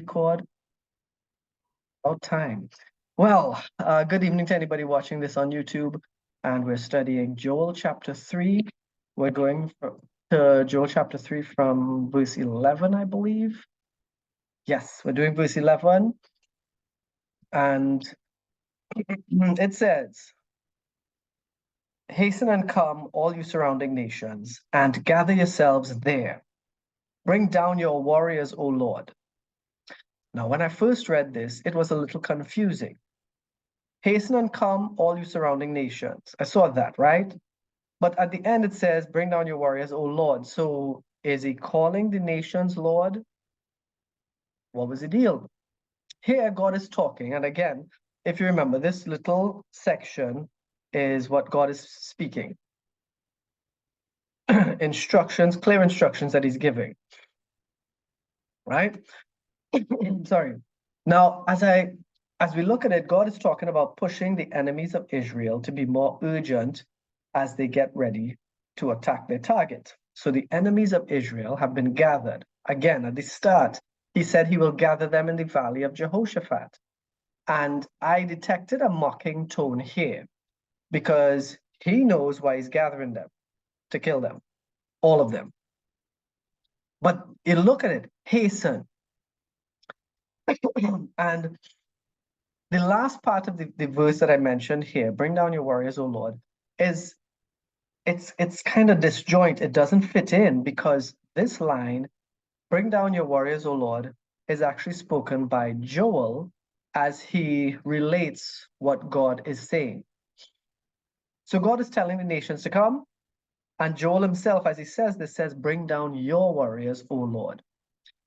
record. About time. Well, good evening to anybody watching this on YouTube. And we're studying Joel chapter 3. We're going to Joel chapter 3 from verse 11, I believe. Yes, we're doing verse 11. And it says, "Hasten and come, all you surrounding nations, and gather yourselves there. Bring down your warriors, O Lord." Now, when I first read this, it was a little confusing. Hasten and come, all you surrounding nations. I saw that, right? But at the end, it says, "Bring down your warriors, O Lord." So is he calling the nations Lord? What was the deal? Here, God is talking. And again, if you remember, this little section is what God is speaking. Instructions, clear instructions that he's giving. Right? Sorry. Now, as we look at it, God is talking about pushing the enemies of Israel to be more urgent as they get ready to attack their target. So the enemies of Israel have been gathered. Again, at the start, he said he will gather them in the valley of Jehoshaphat. And I detected a mocking tone here because he knows why he's gathering them, to kill them, all of them. But you look at it, hasten. And the last part of the verse that I mentioned here, "Bring down your warriors, O Lord," is it's kind of disjoint. It doesn't fit in because this line, "Bring down your warriors, O Lord," is actually spoken by Joel as he relates what God is saying. So God is telling the nations to come, and Joel himself, as he says this, says, "Bring down your warriors, O Lord,"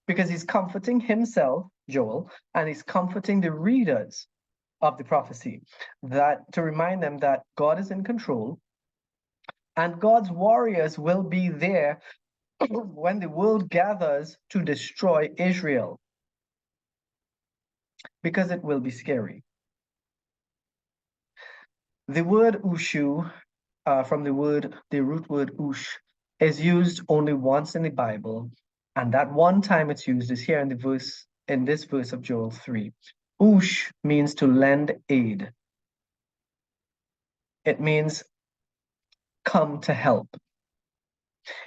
because he's comforting himself, Joel, and he's comforting the readers of the prophecy, that to remind them that God is in control and God's warriors will be there when the world gathers to destroy Israel, because it will be scary. The word ushu, from the root word ush, is used only once in the Bible, and that one time it's used is here in this verse of Joel 3. Ush means to lend aid. It means come to help.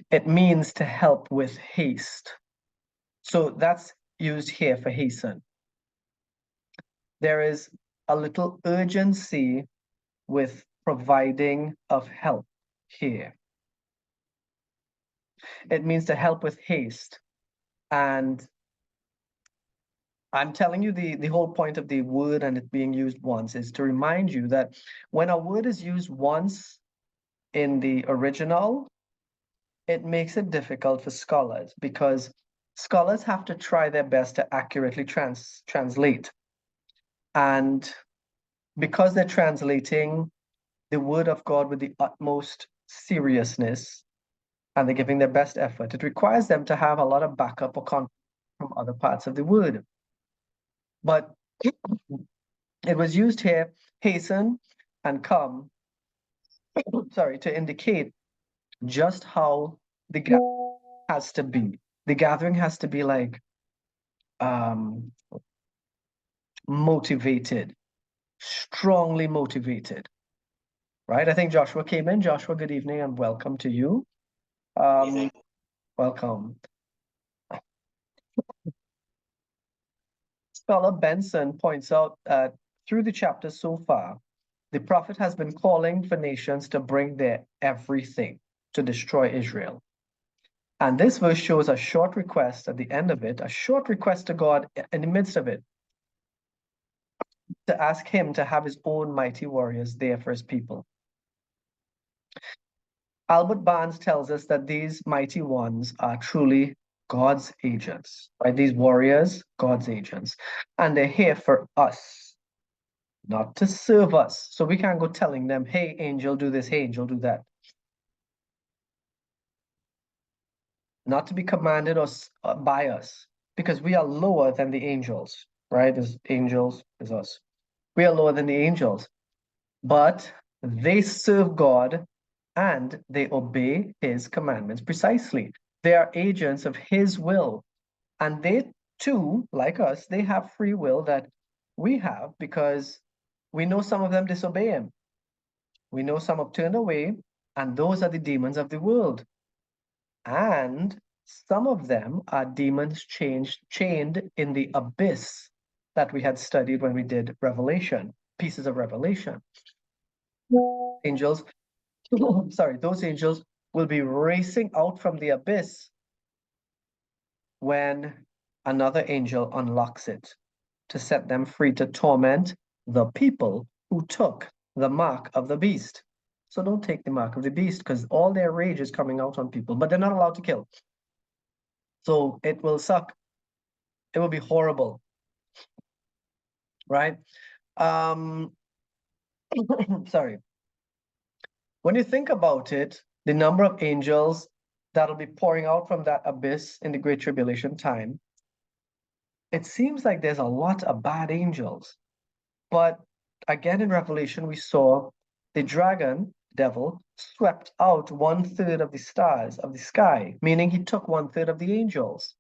It means to help with haste. So that's used here for hasten. There is a little urgency with providing of help here. It means to help with haste. And I'm telling you, the whole point of the word and it being used once is to remind you that when a word is used once in the original, it makes it difficult for scholars because scholars have to try their best to accurately translate. And because they're translating the word of God with the utmost seriousness and they're giving their best effort, it requires them to have a lot of backup or context from other parts of the word. But it was used here, hasten and come, sorry, to indicate just how the gathering has to be. The gathering has to be like motivated, strongly motivated, right? I think Joshua came in. Joshua, good evening and welcome to you. Welcome. Scholar Benson points out that through the chapter so far, the prophet has been calling for nations to bring their everything to destroy Israel. And this verse shows a short request at the end of it, a short request to God in the midst of it, to ask him to have his own mighty warriors there for his people. Albert Barnes tells us that these mighty ones are truly God's agents, right? These warriors, God's agents, and they're here for us, not to serve us. So we can't go telling them, "Hey, angel, do this. Hey, angel, do that." Not to be commanded us by us, because we are lower than the angels, right? As angels, as us. We are lower than the angels, but they serve God and they obey his commandments precisely. They are agents of his will, and they Two, like us, they have free will that we have because we know some of them disobey him. We know some have turned away, and those are the demons of the world. And some of them are demons chained in the abyss that we had studied when we did Revelation, pieces of Revelation. Angels, sorry, those angels will be racing out from the abyss when another angel unlocks it to set them free to torment the people who took the mark of the beast. So don't take the mark of the beast because all their rage is coming out on people, but they're not allowed to kill. So it will suck. It will be horrible, right? Um, sorry. When you think about it, the number of angels that'll be pouring out from that abyss in the Great Tribulation time, it seems like there's a lot of bad angels. But again, in Revelation, we saw the dragon, devil, swept out 1/3 of the stars of the sky, meaning he took 1/3 of the angels.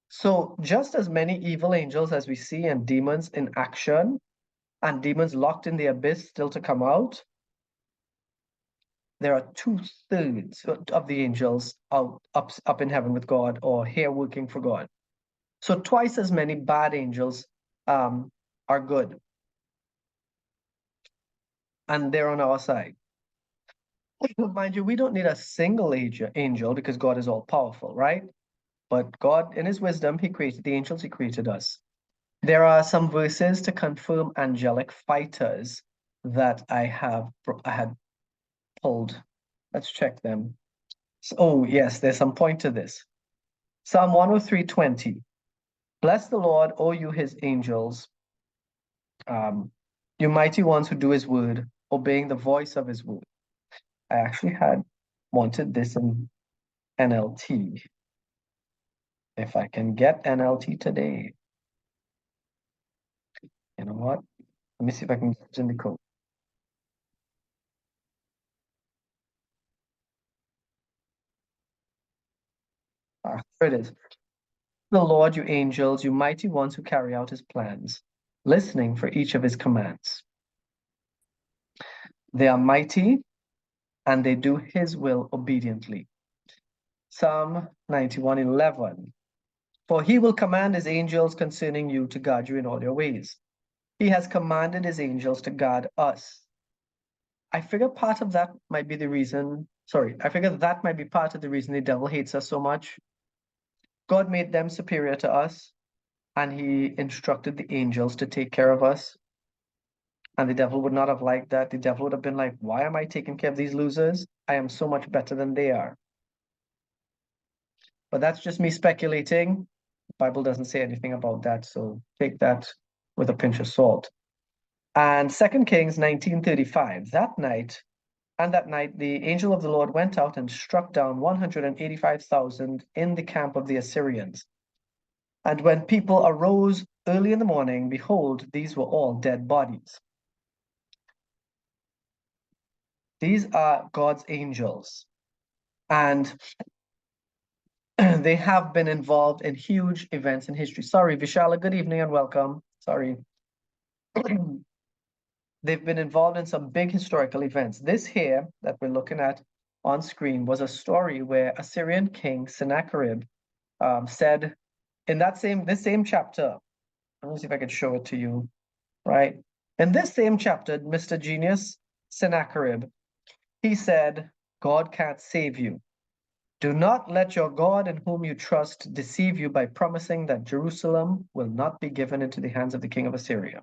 So just as many evil angels as we see and demons in action and demons locked in the abyss still to come out, there are 2/3 of the angels up in heaven with God or here working for God. So twice as many bad angels are good. And they're on our side. Mind you, we don't need a single angel because God is all powerful, right? But God, in his wisdom, he created the angels, he created us. There are some verses to confirm angelic fighters that I had pulled. Let's check them. So, oh, yes, there's some point to this. Psalm 103:20. Bless the Lord, O you his angels, you mighty ones who do his word, obeying the voice of his word. I actually had wanted this in NLT. If I can get NLT today. You know what? Let me see if I can get it in the code. Here it is. The Lord, you angels, you mighty ones who carry out his plans, listening for each of his commands. They are mighty and they do his will obediently. Psalm 91:11. For he will command his angels concerning you to guard you in all your ways. He has commanded his angels to guard us. I figure part of that might be the reason, I figure that might be part of the reason the devil hates us so much. God made them superior to us, and he instructed the angels to take care of us. And the devil would not have liked that. The devil would have been like, why am I taking care of these losers? I am so much better than they are. But that's just me speculating. The Bible doesn't say anything about that, so take that with a pinch of salt. And 2 Kings 19:35, that night, the angel of the Lord went out and struck down 185,000 in the camp of the Assyrians. And when people arose early in the morning, behold, these were all dead bodies. These are God's angels. And they have been involved in huge events in history. Sorry, Vishala, good evening and welcome. Sorry. They've been involved in some big historical events. This here that we're looking at on screen was a story where Assyrian king Sennacherib said in this same chapter, let me see if I can show it to you, right? In this same chapter, Mr. Genius Sennacherib, he said, God can't save you. Do not let your God in whom you trust deceive you by promising that Jerusalem will not be given into the hands of the king of Assyria.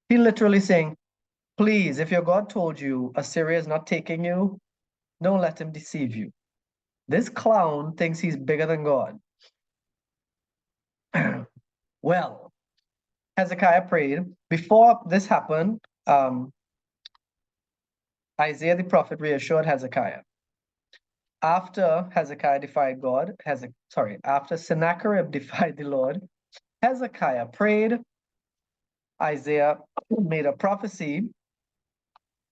He literally saying, please, if your God told you Assyria is not taking you, don't let him deceive you. This clown thinks he's bigger than God. Well, Hezekiah prayed. Before this happened, Isaiah the prophet reassured Hezekiah. After Hezekiah defied God, after Sennacherib defied the Lord, Hezekiah prayed. Isaiah made a prophecy.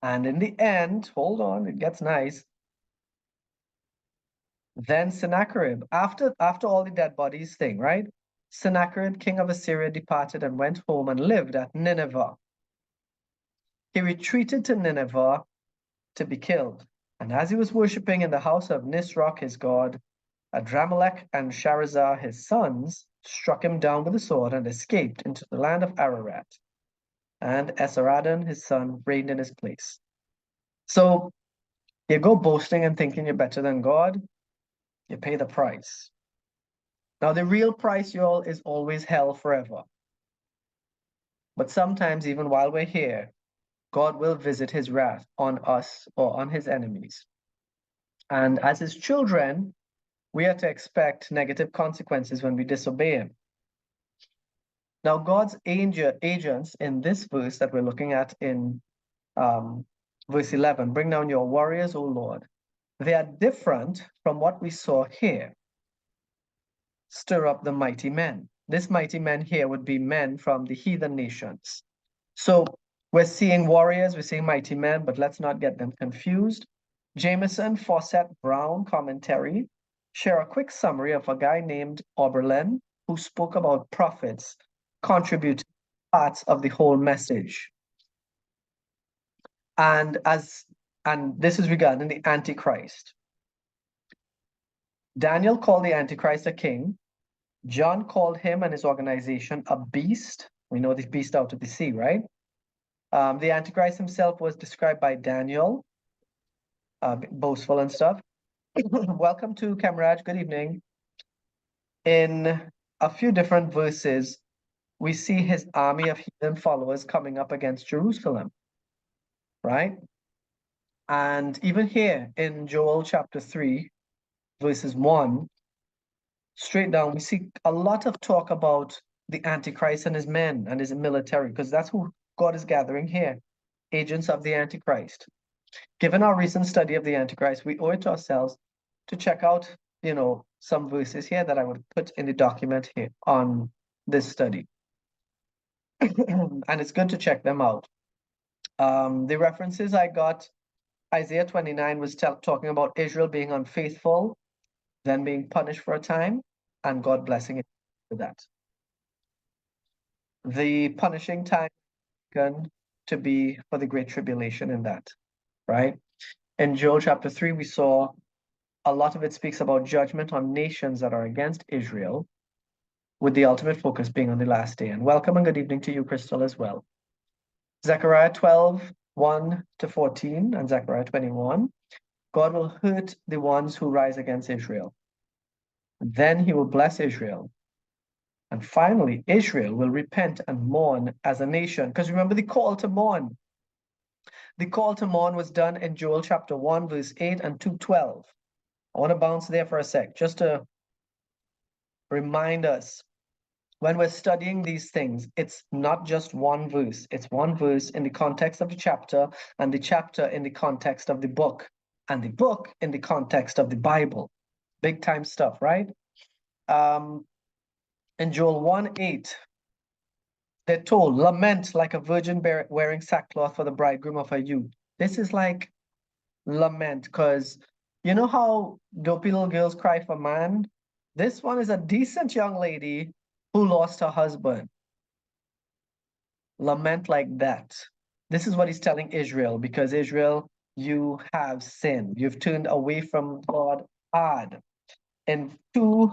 And in the end, hold on, it gets nice. Then Sennacherib, after all the dead bodies thing, right? Sennacherib, king of Assyria, departed and went home and lived at Nineveh. He retreated to Nineveh to be killed. And as he was worshipping in the house of Nisroch, his god, Adramelech and Sharezer, his sons, struck him down with a sword and escaped into the land of Ararat. And Esarhaddon, his son, reigned in his place. So you go boasting and thinking you're better than God, you pay the price. Now, the real price, y'all, is always hell forever. But sometimes, even while we're here, God will visit his wrath on us or on his enemies. And as his children, we are to expect negative consequences when we disobey him. Now, God's agents in this verse that we're looking at in verse 11, bring down your warriors, O Lord. They are different from what we saw here. Stir up the mighty men. This mighty men here would be men from the heathen nations. So we're seeing warriors, we're seeing mighty men, but let's not get them confused. Jameson, Fawcett, Brown commentary share a quick summary of a guy named Oberlin who spoke about prophets contribute parts of the whole message. And this is regarding the Antichrist. Daniel called the Antichrist a king. John called him and his organization a beast. We know this beast out of the sea, right? The Antichrist himself was described by Daniel, boastful and stuff. Welcome to Kamraj, good evening. In a few different verses, we see his army of heathen followers coming up against Jerusalem, right? And even here in Joel chapter 3, verses 1, straight down, we see a lot of talk about the Antichrist and his men and his military, because that's who God is gathering here, agents of the Antichrist. Given our recent study of the Antichrist, we owe it to ourselves to check out, some verses here that I would put in the document here on this study. And it's good to check them out. The references I got, Isaiah 29 was talking about Israel being unfaithful, then being punished for a time, and God blessing it for that. The punishing time going to be for the Great Tribulation in that, right? In Joel chapter 3, we saw a lot of it speaks about judgment on nations that are against Israel, with the ultimate focus being on the last day. And welcome and good evening to you, Crystal, as well. Zechariah 12, 1 to 14, and Zechariah 21. God will hurt the ones who rise against Israel. Then he will bless Israel. And finally, Israel will repent and mourn as a nation. Because remember the call to mourn. The call to mourn was done in Joel chapter 1, verse 8 and 2:12. I want to bounce there for a sec, just to remind us, when we're studying these things, it's not just one verse. It's one verse in the context of the chapter, and the chapter in the context of the book, and the book in the context of the Bible. Big time stuff, right? In Joel 1:8, they're told, lament like a virgin wearing sackcloth for the bridegroom of her youth. This is like lament, because you know how dopey little girls cry for man? This one is a decent young lady who lost her husband. Lament like that. This is what he's telling Israel, because Israel, you have sinned. You've turned away from God hard. In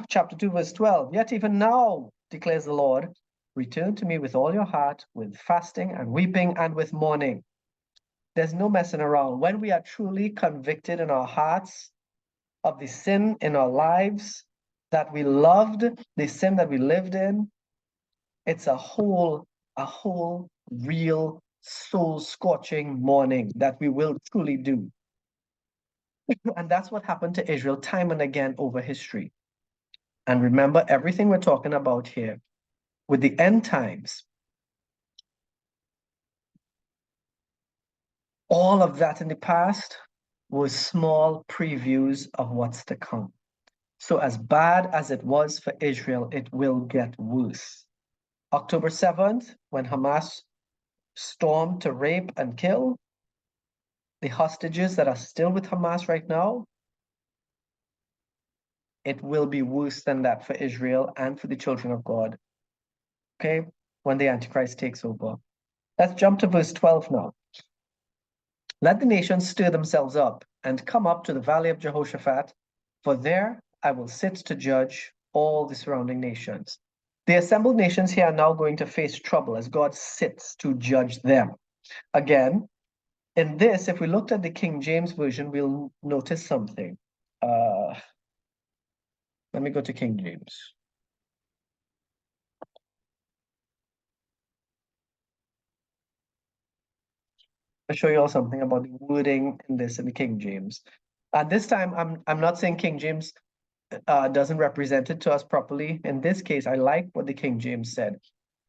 chapter 2, verse 12, yet even now, declares the Lord, return to me with all your heart, with fasting and weeping and with mourning. There's no messing around. When we are truly convicted in our hearts of the sin in our lives that we loved, the sin that we lived in, it's a whole real soul-scorching mourning that we will truly do. And that's what happened to Israel time and again over history. And remember, everything we're talking about here with the end times, all of that in the past was small previews of what's to come. So as bad as it was for Israel, it will get worse. October 7th, when Hamas stormed to rape and kill the hostages that are still with Hamas right now, it will be worse than that for Israel and for the children of God. Okay, when the Antichrist takes over. Let's jump to verse 12 now. Let the nations stir themselves up and come up to the valley of Jehoshaphat, for there I will sit to judge all the surrounding nations. The assembled nations here are now going to face trouble as God sits to judge them. Again, in this, if we looked at the King James Version, we'll notice something. Let me go to King James. I'll show you all something about the wording in this in the King James. At this time, I'm not saying King James doesn't represent it to us properly. In this case, I like what the King James said.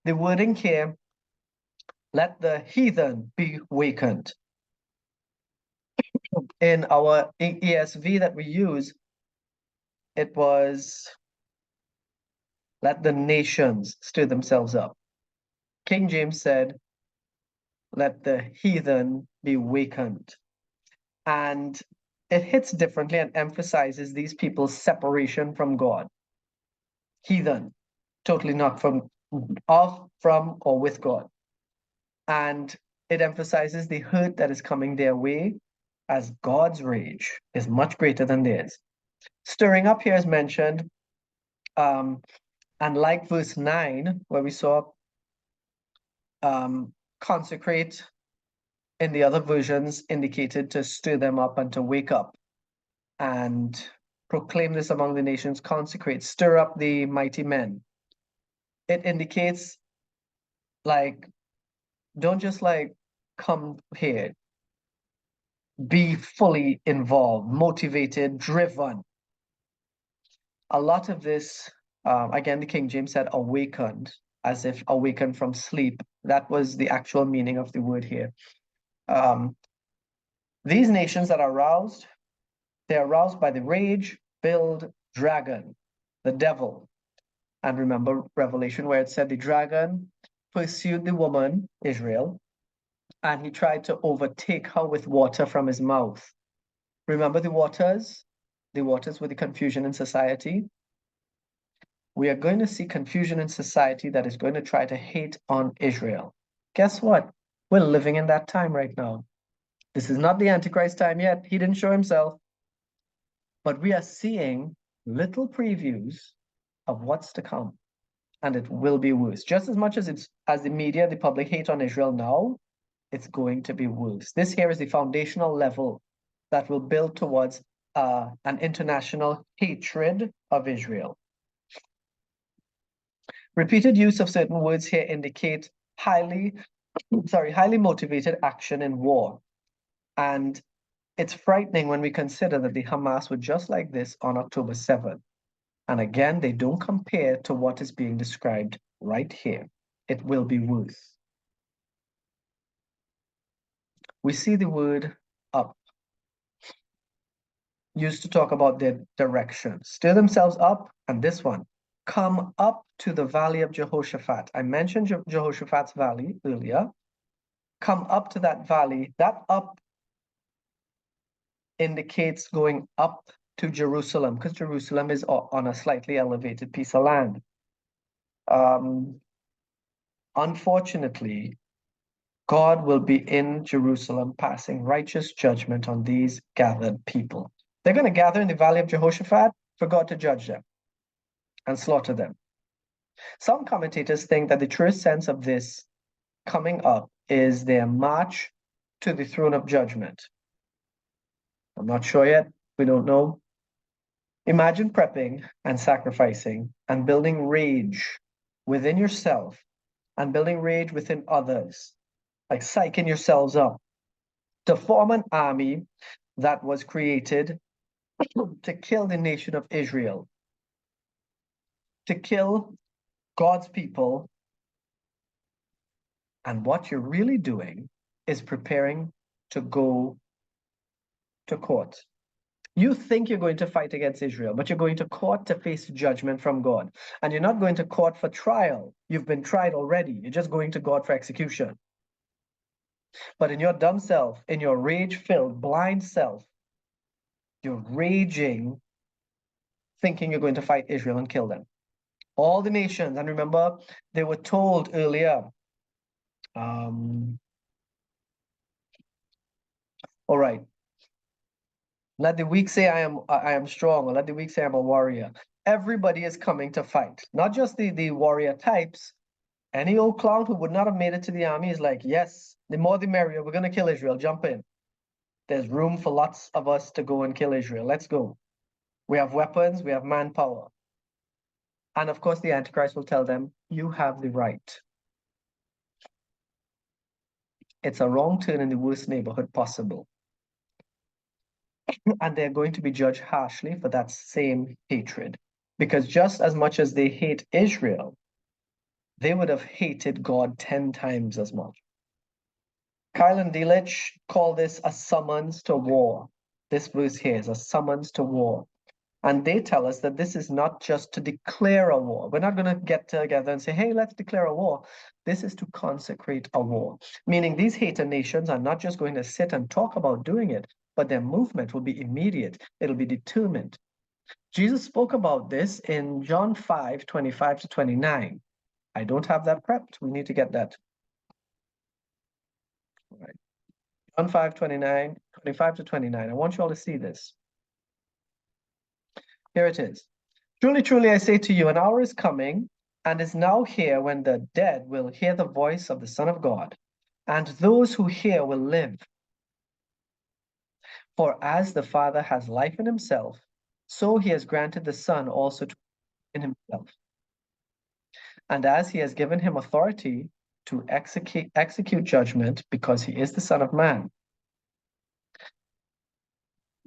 The wording here, let the heathen be wakened. In our ESV that we use, it was, let the nations stir themselves up. King James said, let the heathen be wakened. And it hits differently and emphasizes these people's separation from God. Heathen, totally not from or with God. And it emphasizes the hurt that is coming their way as God's rage is much greater than theirs. Stirring up here is mentioned, and like verse 9, where we saw consecrate in the other versions indicated to stir them up and to wake up and proclaim this among the nations, consecrate, stir up the mighty men. It indicates like, don't just like come here, be fully involved, motivated, driven. A lot of this, again, the King James said awakened, as if awakened from sleep. That was the actual meaning of the word here. These nations that are roused, they're roused by the rage-filled dragon, the devil. And remember Revelation where it said the dragon pursued the woman, Israel, and he tried to overtake her with water from his mouth. Remember the waters? The waters were the confusion in society. We are going to see confusion in society that is going to try to hate on Israel. Guess what? We're living in that time right now. This is not the Antichrist time yet. He didn't show himself. But we are seeing little previews of what's to come. And it will be worse. Just as much as the media, the public hate on Israel now, it's going to be worse. This here is the foundational level that will build towards an international hatred of Israel. Repeated use of certain words here indicate highly motivated action in war. And it's frightening when we consider that the Hamas were just like this on October 7th. And again, they don't compare to what is being described right here. It will be worse. We see the word up used to talk about their direction. Stir themselves up, and this one, come up to the valley of Jehoshaphat. I mentioned Jehoshaphat's valley earlier. Come up to that valley. That up indicates going up to Jerusalem, because Jerusalem is on a slightly elevated piece of land. Unfortunately, God will be in Jerusalem passing righteous judgment on these gathered people. They're going to gather in the valley of Jehoshaphat for God to judge them and slaughter them. Some commentators think that the truest sense of this coming up is their march to the throne of judgment. I'm not sure yet. We don't know. Imagine prepping and sacrificing and building rage within yourself and building rage within others, like psyching yourselves up to form an army that was created to kill the nation of Israel, to kill God's people. And what you're really doing is preparing to go to court. You think you're going to fight against Israel, but you're going to court to face judgment from God. And you're not going to court for trial. You've been tried already. You're just going to God for execution. But in your dumb self, in your rage-filled, blind self, you're raging thinking you're going to fight Israel and kill them. All the nations, and remember, they were told earlier, all right, let the weak say I am strong, or let the weak say I'm a warrior. Everybody is coming to fight, not just the warrior types. Any old clown who would not have made it to the army is like, yes, the more the merrier. We're going to kill Israel. Jump in. There's room for lots of us to go and kill Israel. Let's go. We have weapons, we have manpower. And of course, the Antichrist will tell them, you have the right. It's a wrong turn in the worst neighborhood possible. And they're going to be judged harshly for that same hatred. Because just as much as they hate Israel, they would have hated God 10 times as much. Kyle and Delitzsch call this a summons to war. This verse here is a summons to war. And they tell us that this is not just to declare a war. We're not going to get together and say, hey, let's declare a war. This is to consecrate a war. Meaning these hater nations are not just going to sit and talk about doing it, but their movement will be immediate. It'll be determined. Jesus spoke about this in John 5:25-29. I don't have that prepped. We need to get that. All right. John 5:29, 25-29. I want you all to see this. Here it is. Truly, truly, I say to you, an hour is coming and is now here when the dead will hear the voice of the Son of God, and those who hear will live. For as the Father has life in himself, so he has granted the Son also to in himself. And as he has given him authority to execute judgment, because he is the Son of Man.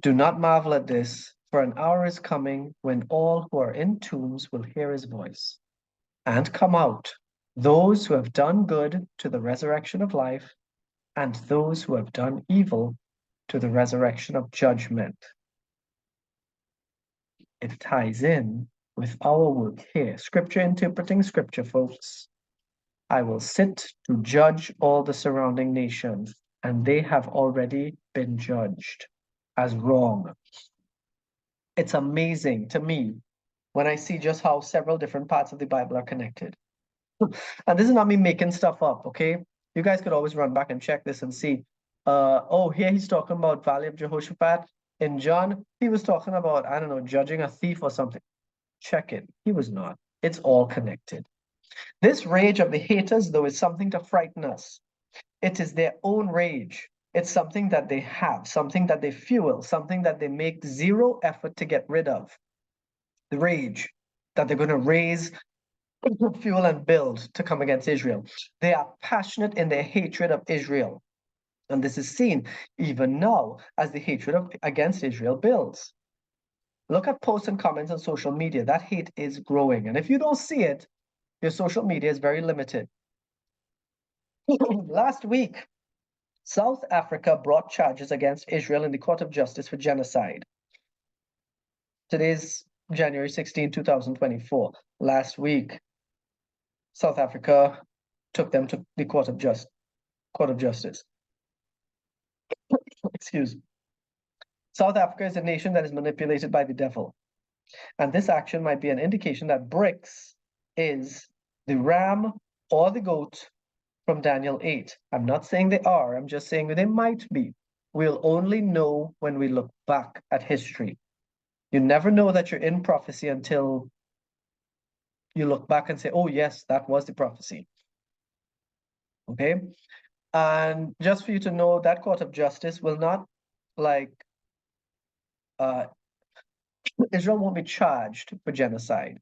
Do not marvel at this, for an hour is coming when all who are in tombs will hear his voice and come out, those who have done good to the resurrection of life, and those who have done evil to the resurrection of judgment. It ties in with our work here. Scripture interpreting scripture, folks. I will sit to judge all the surrounding nations, and they have already been judged as wrong. It's amazing to me when I see just how several different parts of the Bible are connected. And this is not me making stuff up, okay? You guys could always run back and check this and see. Oh, here he's talking about Valley of Jehoshaphat. In John, he was talking about, I don't know, judging a thief or something. Check it. He was not. It's all connected. This rage of the haters, though, is something to frighten us. It is their own rage. It's something that they have, something that they fuel, something that they make zero effort to get rid of. The rage that they're going to raise, fuel, and build to come against Israel. They are passionate in their hatred of Israel. And this is seen even now as the hatred against Israel builds. Look at posts and comments on social media. That hate is growing. And if you don't see it, your social media is very limited. Last week, South Africa brought charges against Israel in the Court of Justice for genocide. Today's January 16, 2024. Last week, South Africa took them to the Court of Justice. Excuse me. South Africa is a nation that is manipulated by the devil. And this action might be an indication that BRICS is the ram or the goat from Daniel 8. I'm not saying they are, I'm just saying they might be. We'll only know when we look back at history. You never know that you're in prophecy until you look back and say, oh yes, that was the prophecy. Okay? And just for you to know, that Court of Justice will not, like, Israel won't be charged for genocide,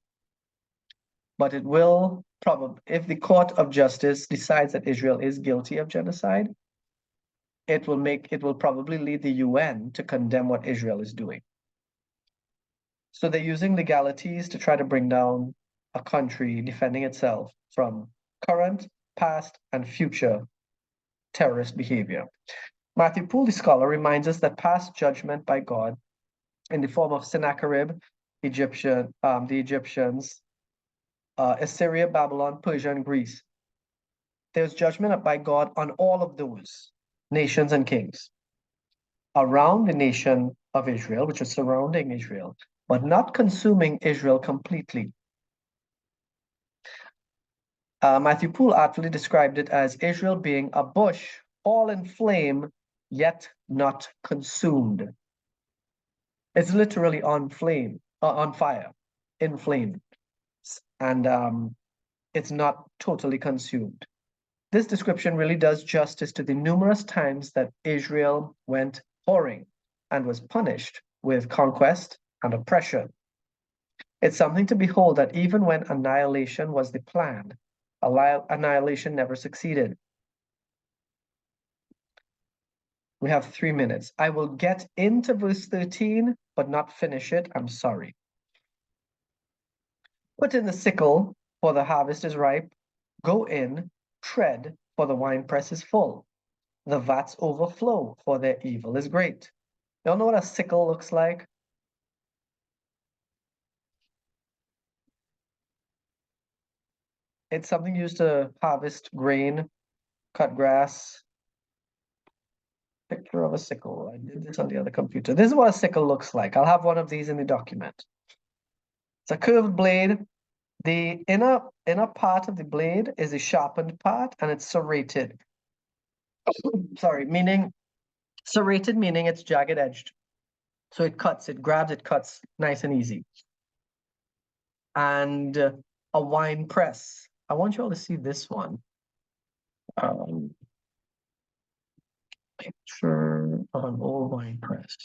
but it will probably, if the Court of Justice decides that Israel is guilty of genocide, it will probably lead the UN to condemn what Israel is doing. So they're using legalities to try to bring down a country defending itself from current, past, and future terrorist behavior. Matthew Poole, the scholar, reminds us that past judgment by God in the form of Sennacherib, the Egyptians, Assyria, Babylon, Persia, and Greece. There's judgment by God on all of those nations and kings. Around the nation of Israel, which is surrounding Israel, but not consuming Israel completely. Matthew Poole artfully described it as Israel being a bush, all in flame, yet not consumed. It's literally on flame, on fire, in flame, and it's not totally consumed. This description really does justice to the numerous times that Israel went whoring and was punished with conquest and oppression. It's something to behold that even when annihilation was the plan, annihilation never succeeded. We have 3 minutes. I will get into verse 13, but not finish it. I'm sorry. Put in the sickle, for the harvest is ripe. Go in, tread, for the winepress is full. The vats overflow, for their evil is great. Y'all know what a sickle looks like? It's something used to harvest grain, cut grass. Picture of a sickle. I did this on the other computer. This is what a sickle looks like. I'll have one of these in the document. It's a curved blade. The inner part of the blade is a sharpened part, and it's serrated. Sorry, meaning serrated meaning it's jagged edged. So it cuts, it grabs, it cuts nice and easy. And a wine press. I want you all to see this one. Picture of an old wine press.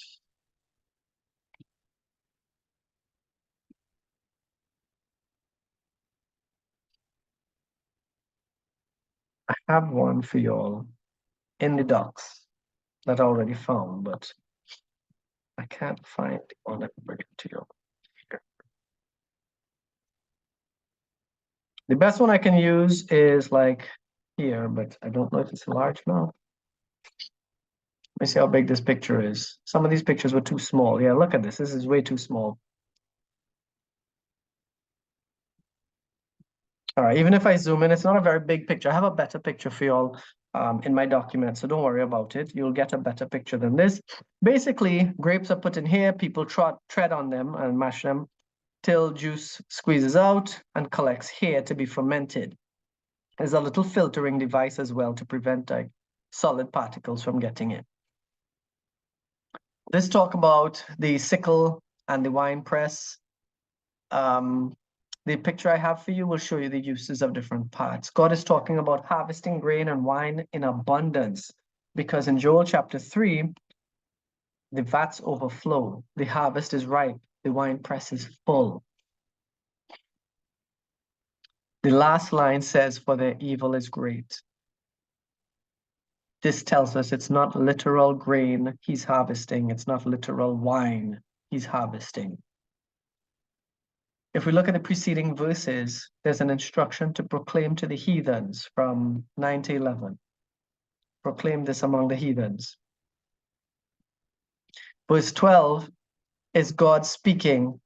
I have one for y'all in the docs that I already found, but I can't find the one that can bring it to you. The best one I can use is like here, but I don't know if it's large enough. Let me see how big this picture is. Some of these pictures were too small. Yeah, look at this. This is way too small. All right, even if I zoom in, it's not a very big picture. I have a better picture for y'all in my document, so don't worry about it. You'll get a better picture than this. Basically, grapes are put in here. People tread on them and mash them till juice squeezes out and collects here to be fermented. There's a little filtering device as well to prevent like solid particles from getting in. Let's talk about the sickle and the wine press. The picture I have for you will show you the uses of different parts. God is talking about harvesting grain and wine in abundance because in Joel chapter 3, the vats overflow, the harvest is ripe, the wine press is full. The last line says, for their evil is great. This tells us it's not literal grain he's harvesting, it's not literal wine he's harvesting. If we look at the preceding verses, there's an instruction to proclaim to the heathens from 9 to 11. Proclaim this among the heathens. Verse 12 is God speaking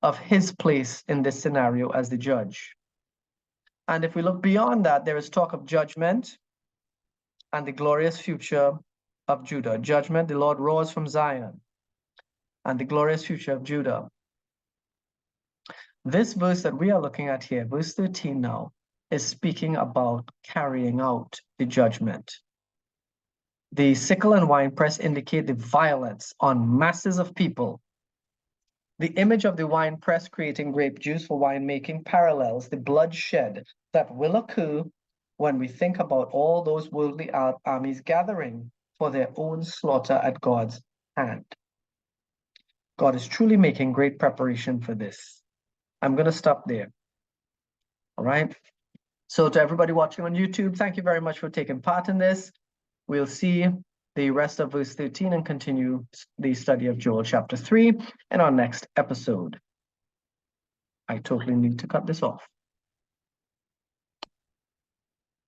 of his place in this scenario as the judge. And if we look beyond that, there is talk of judgment and the glorious future of Judah. Judgment, the Lord roars from Zion, and the glorious future of Judah. This verse that we are looking at here, verse 13 now, is speaking about carrying out the judgment. The sickle and winepress indicate the violence on masses of people. The image of the winepress creating grape juice for winemaking parallels the bloodshed that will occur when we think about all those worldly armies gathering for their own slaughter at God's hand. God is truly making great preparation for this. I'm going to stop there. All right. So to everybody watching on YouTube, thank you very much for taking part in this. We'll see the rest of verse 13 and continue the study of Joel chapter 3 in our next episode. I totally need to cut this off.